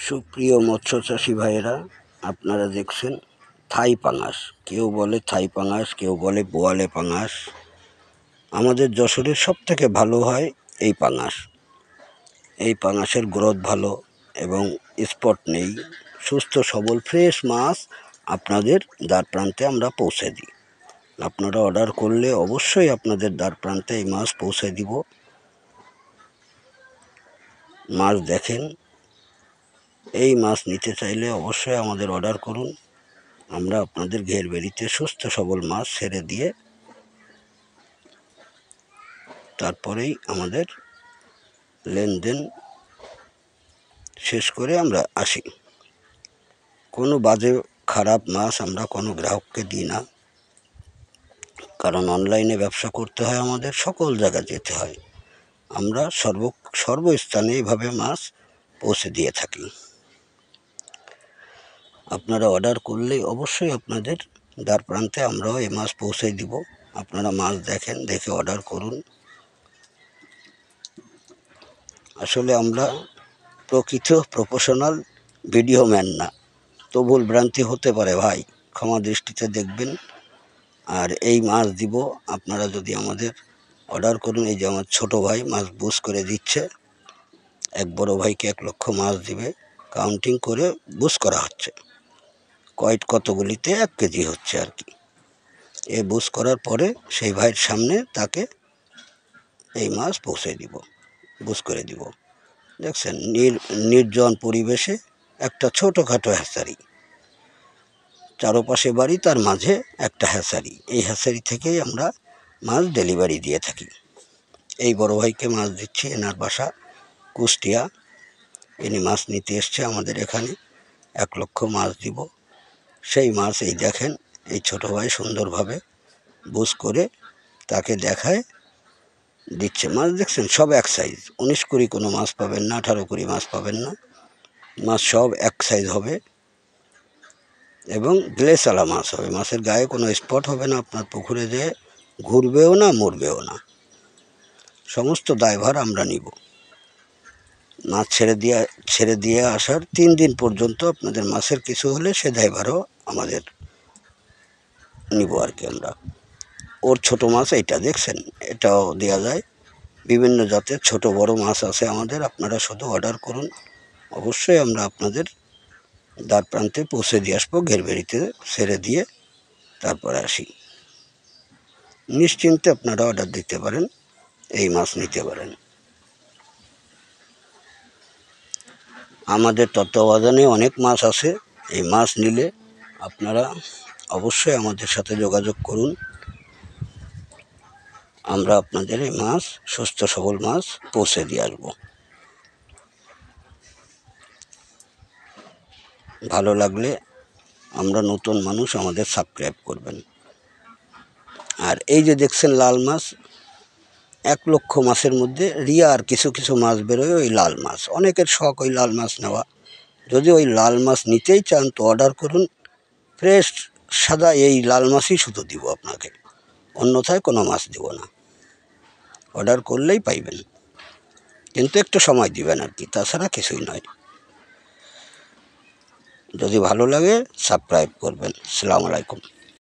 সুপ্রিয় মৎস্যচাষী ভাইয়েরা, আপনারা দেখছেন থাই পাঙাশ। কেউ বলে থাই পাঙাশ, কেউ বলে বোয়ালে পাঙাশ। আমাদের যশোরের সবথেকে ভালো হয় এই পাঙাশ। এই পাঙাশের গ্রোথ ভালো এবং স্পট নেই। সুস্থ সবল ফ্রেশ মাছ আপনাদের দ্বার প্রান্তে আমরা পৌঁছে দিই। আপনারা অর্ডার করলে অবশ্যই আপনাদের দ্বার প্রান্তে এই মাছ পৌঁছে দিব। মাছ দেখেন, এই মাছ নিতে চাইলে অবশ্যই আমাদের অর্ডার করুন। আমরা আপনাদের ঘের বেড়িতে সুস্থ সবল মাছ ছেড়ে দিয়ে তারপরেই আমাদের লেনদেন শেষ করে আমরা আসি। কোনো বাজে খারাপ মাছ আমরা কোনো গ্রাহককে দিই না, কারণ অনলাইনে ব্যবসা করতে হয়, আমাদের সকল জায়গায় যেতে হয়। আমরা সর্বস্থানে এইভাবে মাছ পৌঁছে দিয়ে থাকি। আপনারা অর্ডার করলেই অবশ্যই আপনাদের দ্বার প্রান্তে আমরাও এই মাছ পৌঁছে দিব। আপনারা মাছ দেখেন, দেখে অর্ডার করুন। আসলে আমরা প্রকৃত প্রফেশনাল ভিডিও ম্যান না, তো ভুল ভ্রান্তি হতে পারে ভাই, ক্ষমা দৃষ্টিতে দেখবেন। আর এই মাছ দিব, আপনারা যদি আমাদের অর্ডার করুন। এই যে আমার ছোটো ভাই মাছ বুঝ করে দিচ্ছে, এক বড় ভাইকে 1 লক্ষ মাছ দিবে, কাউন্টিং করে বুঝ করা হচ্ছে কতগুলিতে 1 কেজি হচ্ছে আর কি। এ বুঝ করার পরে সেই ভাইয়ের সামনে তাকে এই মাছ পৌঁছে দিব, বুঝ করে দিব। দেখছেন, নির্জন পরিবেশে একটা ছোটোখাটো হ্যাচারি, চারপাশে বাড়ি, তার মাঝে একটা হ্যাচারি। এই হ্যাচারি থেকেই আমরা মাছ ডেলিভারি দিয়ে থাকি। এই বড় ভাইকে মাছ দিচ্ছি, এনার বাসা কুষ্টিয়া। ইনি মাছ নিতে এসছে আমাদের এখানে, 1 লক্ষ মাছ দিব। সেই মাছ এই দেখেন, এই ছোটো ভাই সুন্দরভাবে বুঝ করে তাকে দেখায় দিচ্ছে। মাছ দেখছেন সব এক সাইজ, 19-20 কোনো মাছ পাবেন না, 18-20 মাছ পাবেন না। মাছ সব এক সাইজ হবে এবং গ্লেসালা মাছ হবে। মাছের গায়ে কোনো স্পট হবে না, আপনার পুকুরে যেয়ে ঘুরবেও না, মরবেও না। সমস্ত দায়ভার আমরা নিব। মাছ ছেড়ে দিয়ে আসার 3 দিন পর্যন্ত আপনাদের মাছের কিছু হলে সে দায়ভারও আমাদের নিব আর কি আমরা। ওর ছোট মাছ এইটা দেখছেন, এটাও দেওয়া যায়। বিভিন্ন জাতের ছোট বড় মাছ আছে আমাদের। আপনারা শুধু অর্ডার করুন, অবশ্যই আমরা আপনাদের দ্বার প্রান্তে পৌঁছে দিয়ে আসবো। ঘেরবেড়িতে ছেড়ে দিয়ে তারপরে আসি। নিশ্চিন্তে আপনারা অর্ডার দিতে পারেন, এই মাছ নিতে পারেন। আমাদের তত্ত্বাবধানে অনেক মাছ আছে। এই মাছ নিলে আপনারা অবশ্যই আমাদের সাথে যোগাযোগ করুন। আমরা আপনাদের এই মাছ, সুস্থ সবল মাছ পৌঁছে দিয়ে আসবো। ভালো লাগলে, আমরা নতুন মানুষ, আমাদের সাবস্ক্রাইব করবেন। আর এই যে দেখছেন লাল মাছ, 1 লক্ষ মাছের মধ্যে রিয়ার কিছু কিছু মাছ বেরোয় ওই লাল মাছ। অনেকের শখ ওই লাল মাছ নেওয়া। যদি ওই লাল মাছ নিতেই চান তো অর্ডার করুন। ফ্রেশ সাদা এই লাল মাছই শুধু দিব আপনাকে, অন্যথায় কোনো মাছ দিব না। অর্ডার করলেই পাইবেন, কিন্তু একটু সময় দিবেন আর কি, তাছাড়া কিছুই নয়। যদি ভালো লাগে সাবস্ক্রাইব করবেন। আসসালামু আলাইকুম।